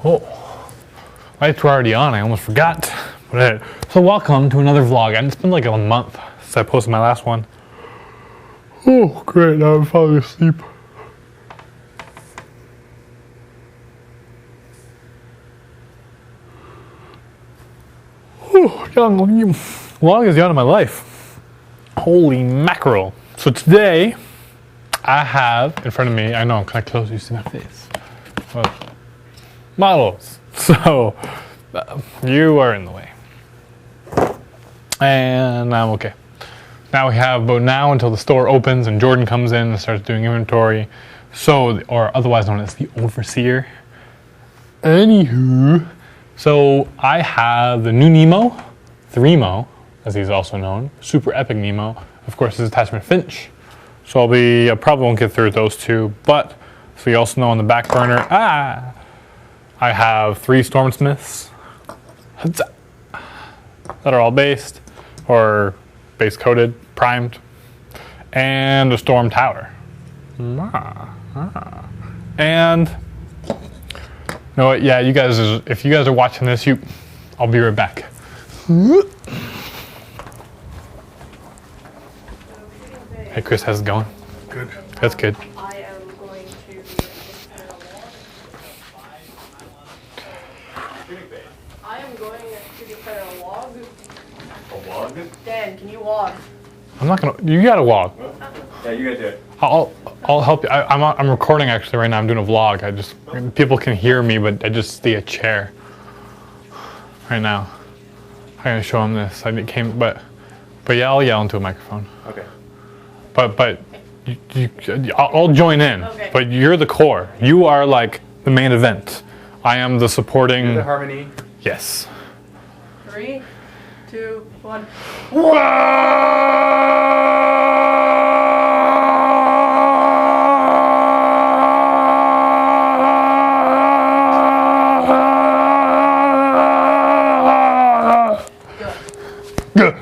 Oh, lights were already on. I almost forgot. But so welcome to another vlog. And it's been like a month since I posted my last one. Oh, great. Now I'm falling asleep. Oh, longest yawn of my life. Holy mackerel. So today, I have in front of me, I know, can I close you see my face? Well, models. So, you are in the way. And I'm okay. Now we have about now until the store opens and Jordan comes in and starts doing inventory. So, or otherwise known as the overseer. Anywho, so I have the new Nemo, 3Mo, as he's also known, Super Epic Nemo. Of course, his attachment Finch. So I probably won't get through those two, but so you also know on the back burner, I have 3 Stormsmiths that are all based or base coated, primed, and a Storm Tower. And you know what? Yeah, you guys, if you guys are watching this, I'll be right back. Hey Chris, how's it going? Good. That's good. I am going to declare a log. A log? Dan, can you log? I'm not gonna. You got a log. Yeah, you gotta do it. I'll help you. I'm recording actually right now. I'm doing a vlog. People can hear me, but I just see a chair right now. I'm gonna show them this. But yeah, I'll yell into a microphone. Okay. But I'll join in. Okay. But you're the core. You are like the main event. I am the supporting. You're the harmony. Yes. 3, 2, 1. Good.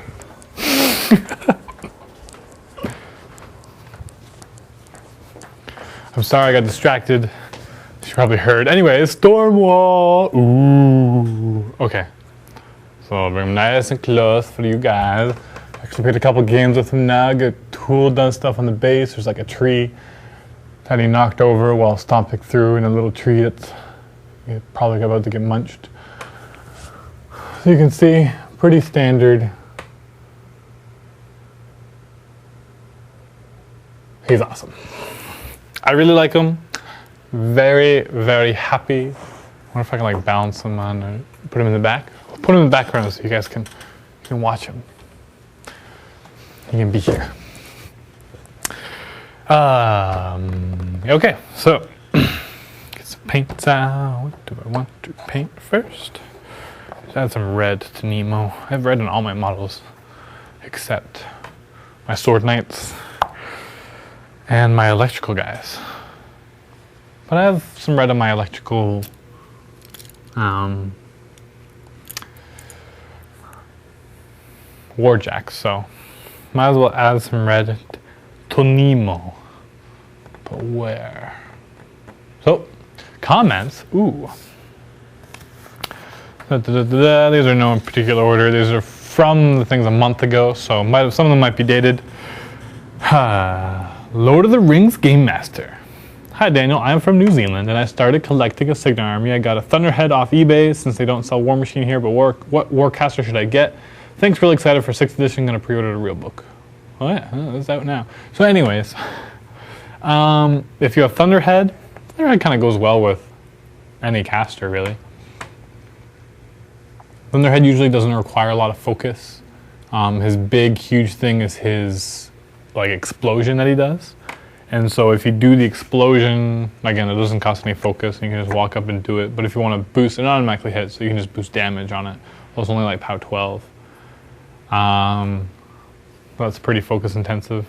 I'm sorry I got distracted. You probably heard. Anyway, storm wall. Ooh. Okay. So I'll bring him nice and close for you guys. Actually played a couple games with him now. Get Tool done stuff on the base. There's like a tree that he knocked over while stomping through in a little tree that's probably about to get munched. So you can see, pretty standard. He's awesome. I really like him. Very, very happy. I wonder if I can like balance him on or put him in the back. I'll put him in the background so you guys can watch him. He can be here. Okay, so get some paints out. What do I want to paint first? Let's add some red to Nemo. I have red on all my models except my Sword Knights and my electrical guys. But I have some red on my electrical warjacks, so might as well add some red to Nemo. But where? So, comments. Ooh. These are no in particular order. These are from the things a month ago, so some of them might be dated. Lord of the Rings Game Master. Hi Daniel, I'm from New Zealand and I started collecting a Signa army. I got a Thunderhead off eBay since they don't sell War Machine here, but what Warcaster should I get? Thanks, really excited for 6th edition, gonna pre-order the real book. Oh yeah, it's out now. So anyways, if you have Thunderhead kind of goes well with any caster really. Thunderhead usually doesn't require a lot of focus. His big, huge thing is his like explosion that he does. And so if you do the explosion, again, it doesn't cost any focus. You can just walk up and do it. But if you want to boost, it automatically hits, so you can just boost damage on it. Well, it's only like POW 12. That's pretty focus intensive.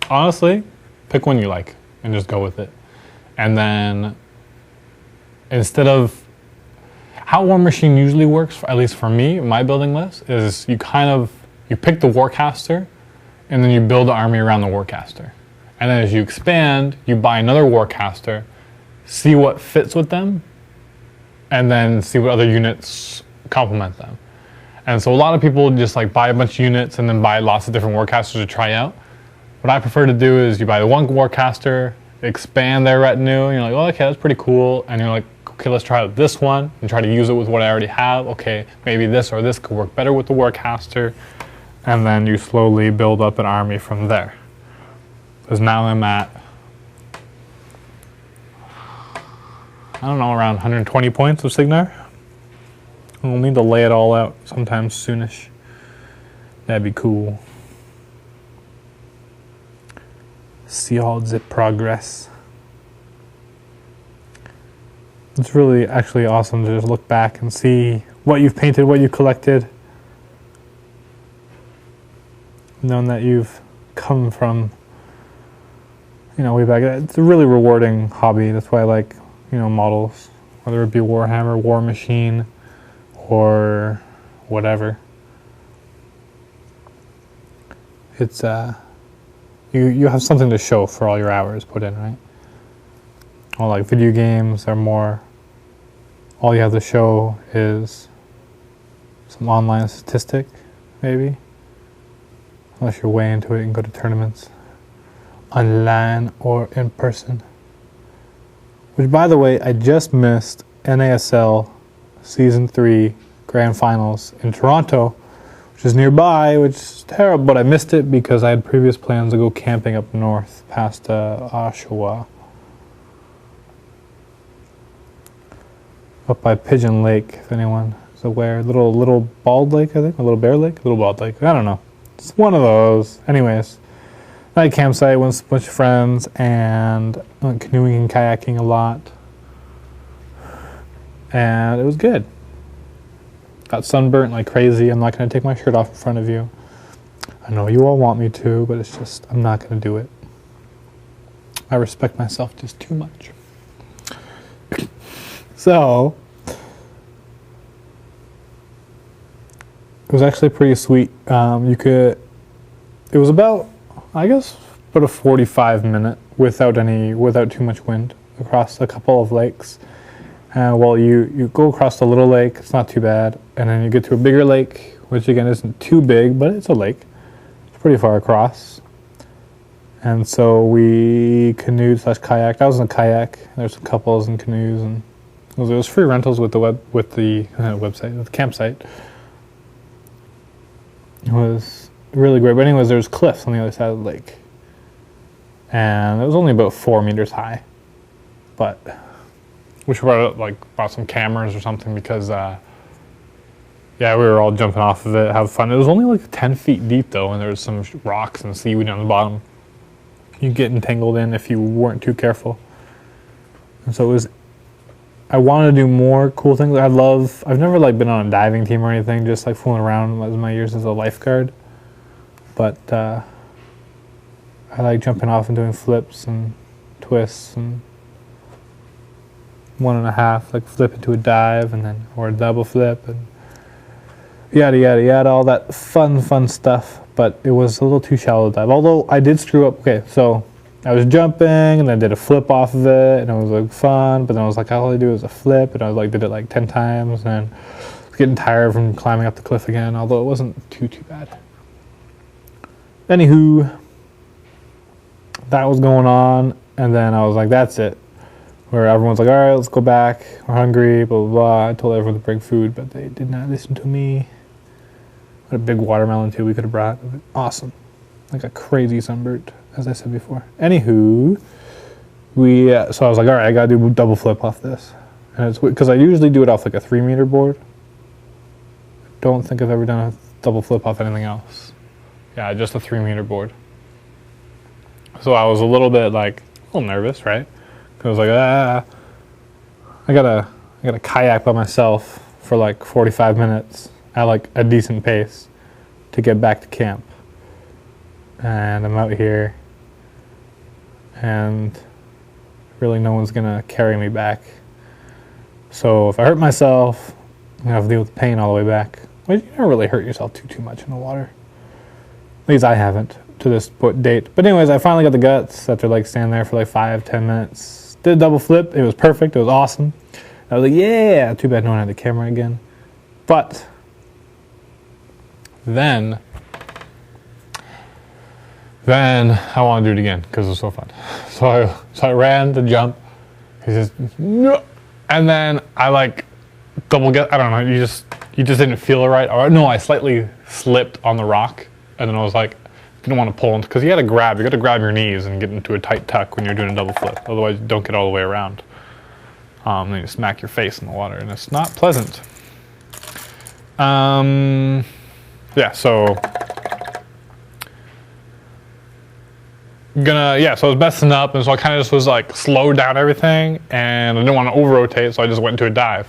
Honestly, pick one you like and just go with it. And then instead of how War Machine usually works, at least for me, my building list, is you pick the Warcaster and then you build the army around the Warcaster. And then as you expand, you buy another Warcaster, see what fits with them, and then see what other units complement them. And so a lot of people just like buy a bunch of units and then buy lots of different warcasters to try out. What I prefer to do is you buy the one warcaster, expand their retinue, and you're like, oh, okay, that's pretty cool. And you're like, okay, let's try out this one and try to use it with what I already have. Okay, maybe this or this could work better with the warcaster. And then you slowly build up an army from there. Because now I'm at, I don't know, around 120 points of Signar. We'll need to lay it all out sometime soonish. That'd be cool. See all the progress. It's really actually awesome to just look back and see what you've painted, what you collected. Knowing that you've come from, way back. It's a really rewarding hobby. That's why I like, models. Whether it be Warhammer, War Machine, or whatever. It's you have something to show for all your hours put in, right? Or like video games are more, all you have to show is some online statistic, maybe. Unless you're way into it and go to tournaments. Online or in person. Which, by the way, I just missed NASL Season 3 Grand Finals in Toronto, which is nearby, which is terrible, but I missed it because I had previous plans to go camping up north past Oshawa. Up by Pigeon Lake, if anyone is aware. Little Bald Lake, I think? A Little Bear Lake? Little Bald Lake. I don't know. It's one of those. Anyways, night campsite, went with a bunch of friends, and went canoeing and kayaking a lot. And it was good. Got sunburnt like crazy. I'm not going to take my shirt off in front of you. I know you all want me to, but it's just, I'm not going to do it. I respect myself just too much. So, it was actually pretty sweet. It was about, I guess, about a 45-minute without too much wind across a couple of lakes. Well, you go across the little lake, it's not too bad, and then you get to a bigger lake, which again isn't too big, but it's a lake. It's pretty far across. And so we canoed / kayaked. I was in a kayak. There's some couples in canoes, and it was free rentals with the website, with the campsite. It was really great. But anyways, there was cliffs on the other side of the lake, and it was only about 4 meters high, but. We should brought some cameras or something because, we were all jumping off of it, have fun. It was only like 10 feet deep though, and there was some rocks and seaweed on the bottom. You get entangled in if you weren't too careful. And so I wanted to do more cool things. I've never been on a diving team or anything, just fooling around as my years as a lifeguard. But I like jumping off and doing flips and twists and 1.5, flip into a dive or a double flip and yada yada yada, all that fun stuff. But it was a little too shallow to dive. Although I did screw up. Okay, so I was jumping and then did a flip off of it, and it was fun. But then I was all I do is a flip, and I did it 10 times, and then I was getting tired from climbing up the cliff again. Although it wasn't too bad. Anywho, that was going on, and then I was like, that's it. Where everyone's like, all right, let's go back. We're hungry, blah, blah, blah. I told everyone to bring food, but they did not listen to me. What a big watermelon, too, we could have brought. Awesome. Like a crazy sunburnt, as I said before. Anywho, so I was like, all right, I got to do a double flip off this. And it's because I usually do it off a 3-meter board. I don't think I've ever done a double flip off anything else. Yeah, just a 3-meter board. So I was a little bit nervous, right? I was like, I gotta kayak by myself for 45 minutes at a decent pace to get back to camp. And I'm out here, and really no one's gonna carry me back. So if I hurt myself, I'm gonna have to deal with the pain all the way back. Well, you never really hurt yourself too much in the water. At least I haven't to this date. But anyways, I finally got the guts after standing there for 5-10 minutes. Did a double flip. It was perfect. It was awesome. I was like, yeah, too bad no one had the camera again. But then I want to do it again because it was so fun. So I ran to jump. He says, no. And then I like double get, I don't know, you just didn't feel it right. Or no, I slightly slipped on the rock. And then I was like, didn't want to pull into, because you got to grab your knees and get into a tight tuck when you're doing a double flip. Otherwise you don't get all the way around. Then you smack your face in the water and it's not pleasant. Yeah, so so I was messing up, and so I kind of just was like slowed down everything, and I didn't want to over rotate, so I just went into a dive.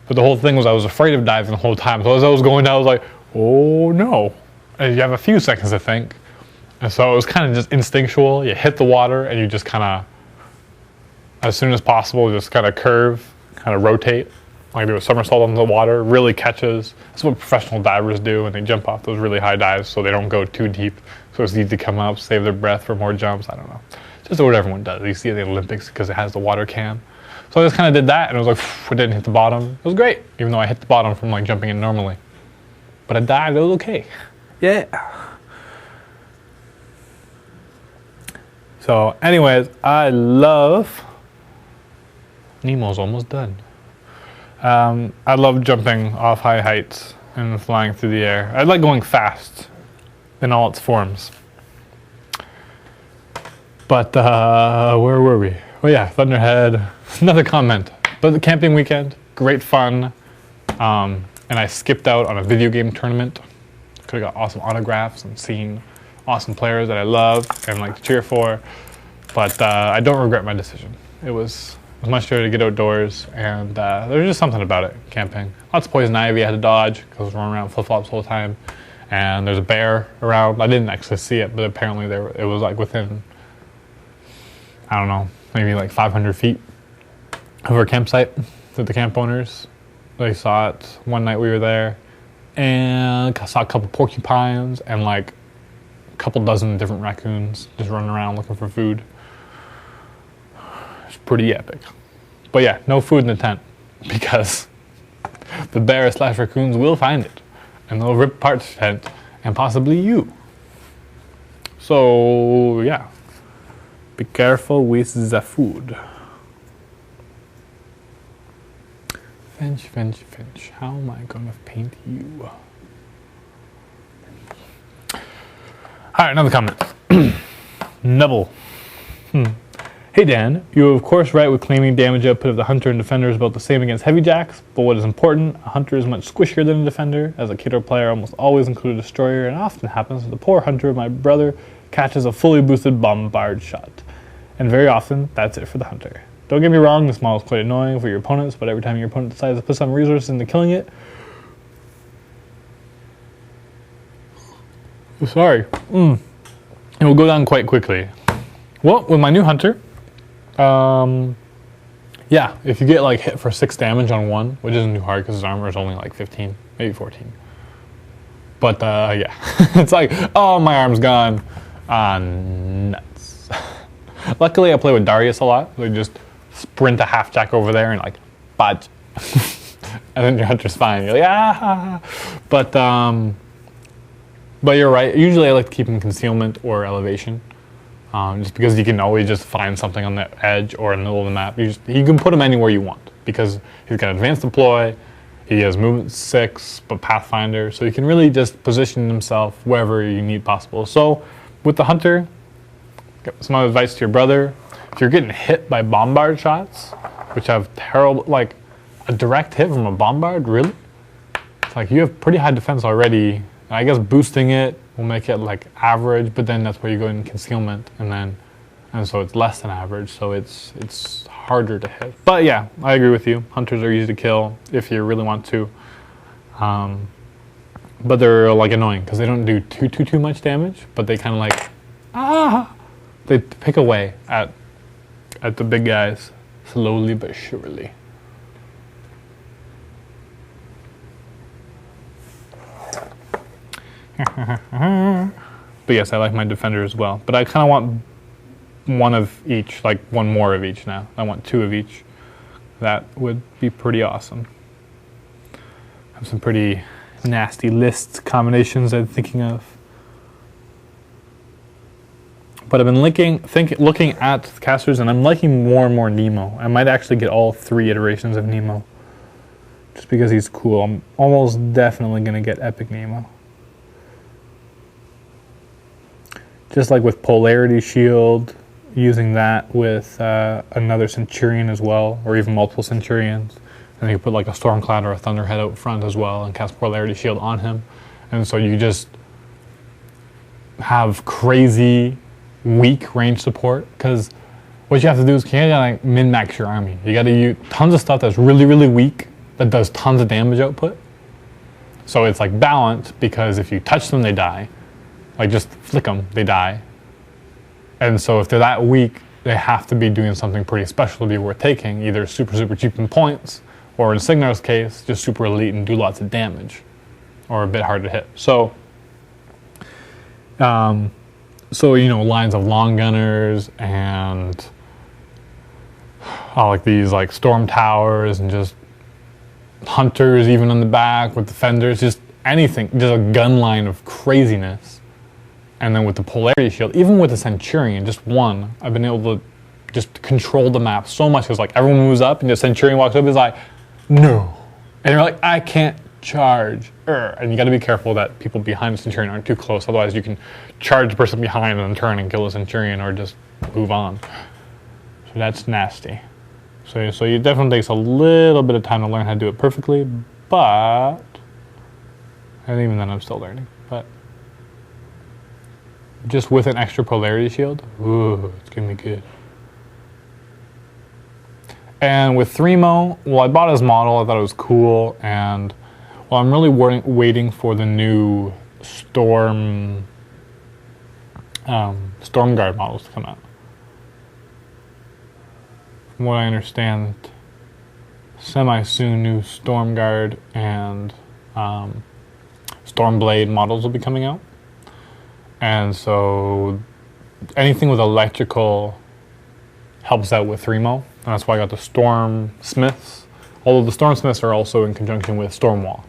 But the whole thing was I was afraid of diving the whole time. So as I was going down, I was like, oh no. And you have a few seconds to think. And so it was kind of just instinctual. You hit the water and you just kind of, as soon as possible, just kind of curve, kind of rotate, like do a somersault on the water, really catches. That's what professional divers do when they jump off those really high dives so they don't go too deep. So it's easy to come up, save their breath for more jumps. I don't know. Just what everyone does. You see it in the Olympics because it has the water can. So I just kind of did that and it was like, I didn't hit the bottom. It was great, even though I hit the bottom from like jumping in normally. But I dived, it was okay. Yeah. So anyways, I love, Nemo's almost done. I love jumping off high heights and flying through the air. I like going fast in all its forms. But where were we? Oh yeah, Thunderhead. Another comment. But the camping weekend, great fun. And I skipped out on a video game tournament. Could have got awesome autographs and seen awesome players that I love and like to cheer for. But I don't regret my decision. It was much better to get outdoors, and there's just something about it, camping. Lots of poison ivy I had to dodge because I was running around flip-flops the whole time. And there's a bear around. I didn't actually see it, but apparently it was like within, I don't know, maybe like 500 feet of our campsite with the camp owners. They saw it one night we were there, and I saw a couple porcupines and like a couple dozen different raccoons just running around looking for food. It's pretty epic. But yeah, no food in the tent because the bear/raccoons will find it and they'll rip apart the tent and possibly you. So yeah, be careful with the food. Finch, Finch, Finch, how am I gonna paint you? Alright, another comment. Nubble. Hey Dan, you are of course right with claiming damage output of the hunter and defender is about the same against heavy jacks, but what is important, a hunter is much squishier than a defender. As a Kato player, I almost always include a destroyer, and it often happens that the poor hunter, my brother, catches a fully boosted bombard shot. And very often, that's it for the hunter. Don't get me wrong, this model is quite annoying for your opponents, but every time your opponent decides to put some resources into killing it, it will go down quite quickly. Well, with my new hunter, yeah, if you get like hit for 6 damage on one, which isn't too hard because his armor is only like 15, maybe 14. But yeah, it's like, oh, my arm's gone. Nuts. Luckily, I play with Darius a lot. So just sprint a half jack over there and like, budge. And then your hunter's fine. You're like, ah. But you're right. Usually I like to keep him concealment or elevation. Just because you can always just find something on the edge or in the middle of the map. You can put him anywhere you want because he's got advanced deploy, he has movement 6, but Pathfinder, so he can really just position himself wherever you need possible. So with the hunter, some advice to your brother, if you're getting hit by bombard shots, which have terrible, like a direct hit from a bombard, really? It's like you have pretty high defense already, and I guess boosting it will make it like average, but then that's where you go in concealment, and so it's less than average, so it's harder to hit. But yeah, I agree with you. Hunters are easy to kill if you really want to, but they're like annoying because they don't do too much damage, but they kind of like they pick away at the big guys slowly but surely. But yes, I like my defender as well. But I kind of want one of each, like one more of each now. I want 2 of each. That would be pretty awesome. I have some pretty nasty list combinations I'm thinking of. But I've been looking at the casters, and I'm liking more and more Nemo. I might actually get all 3 iterations of Nemo, just because he's cool. I'm almost definitely going to get Epic Nemo. Just like with Polarity Shield, using that with another Centurion as well, or even multiple Centurions. And you put like a Stormcloud or a Thunderhead out front as well and cast Polarity Shield on him. And so you just have crazy weak range support, because what you have to do is you gotta like min-max your army. You gotta use tons of stuff that's really, really weak, that does tons of damage output. So it's like balanced, because if you touch them, they die. Like just flick them, they die. And so if they're that weak, they have to be doing something pretty special to be worth taking, either super, super cheap in points, or in Signar's case, just super elite and do lots of damage, or a bit hard to hit. So, you know, lines of long gunners and like these like storm towers and just hunters even on the back with defenders, just anything, just a gun line of craziness. And then with the Polarity Shield, even with the Centurion, just one, I've been able to just control the map so much, because like everyone moves up and the Centurion walks up, is like, no. And you're like, I can't charge. And you got to be careful that people behind the Centurion aren't too close, otherwise you can charge the person behind and then turn and kill the Centurion, or just move on. So that's nasty. So it definitely takes a little bit of time to learn how to do it perfectly, but, and even then I'm still learning, but just with an extra Polarity Shield, ooh, it's gonna be good. And with Threemo, well, I bought his model, I thought it was cool, and well, I'm really waiting for the new Storm Guard models to come out. From what I understand, semi-soon new Storm Guard and Stormblade models will be coming out. And so anything with electrical helps out with Threemo. And that's why I got the Storm Smiths. Although the Storm Smiths are also in conjunction with Stormwall.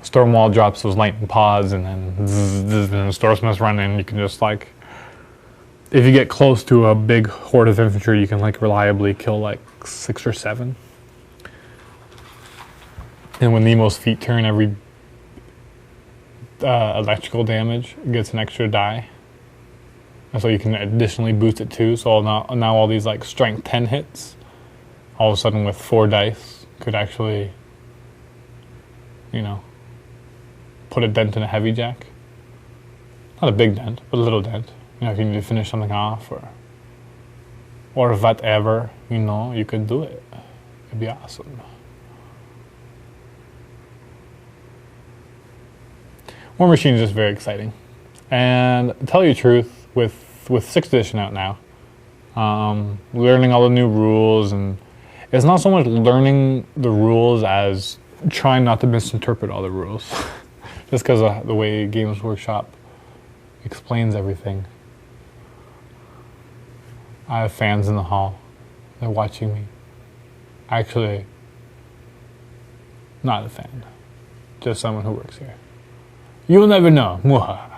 Stormwall drops those lightning pods, and then the Storm Smiths run in. You can just like, if you get close to a big horde of infantry, you can like reliably kill like 6 or 7. And when Nemo's feet turn, every electrical damage gets an extra die, and so you can additionally boost it too. So now all these like strength 10 hits, all of a sudden with 4 dice, could actually, you know, put a dent in a heavy jack. Not a big dent, but a little dent. You know, if you need to finish something off or whatever, you know, you could do it. It'd be awesome. War Machine is just very exciting. And to tell you the truth, with 6th edition out now, learning all the new rules, and it's not so much learning the rules as trying not to misinterpret all the rules. Just because of the way Games Workshop explains everything. I have fans in the hall. They're watching me. Actually, not a fan. Just someone who works here. You'll never know. What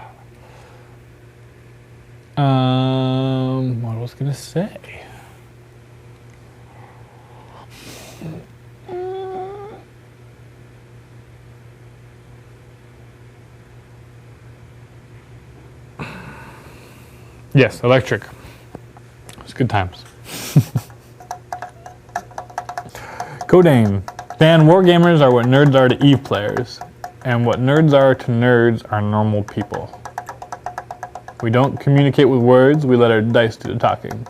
was I gonna say? Yes, electric. It's good times. Codename. Dan, wargamers are what nerds are to EVE players, and what nerds are to nerds are normal people. We don't communicate with words, we let our dice do the talking.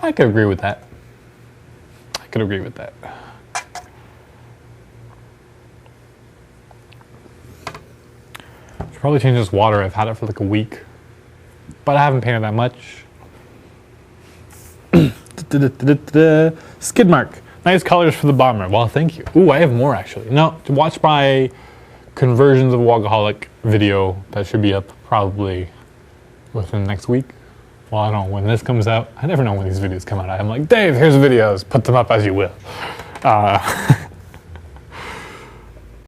I could agree with that. Should probably change this water. I've had it for like a week, but I haven't painted that much. Skid mark. Nice colors for the bomber. Well, thank you. Ooh, I have more actually. No, watch my Conversions of Wogaholic video. That should be up probably within the next week. well, I don't know when this comes out. I never know when these videos come out. I'm like, Dave, here's videos. Put them up as you will.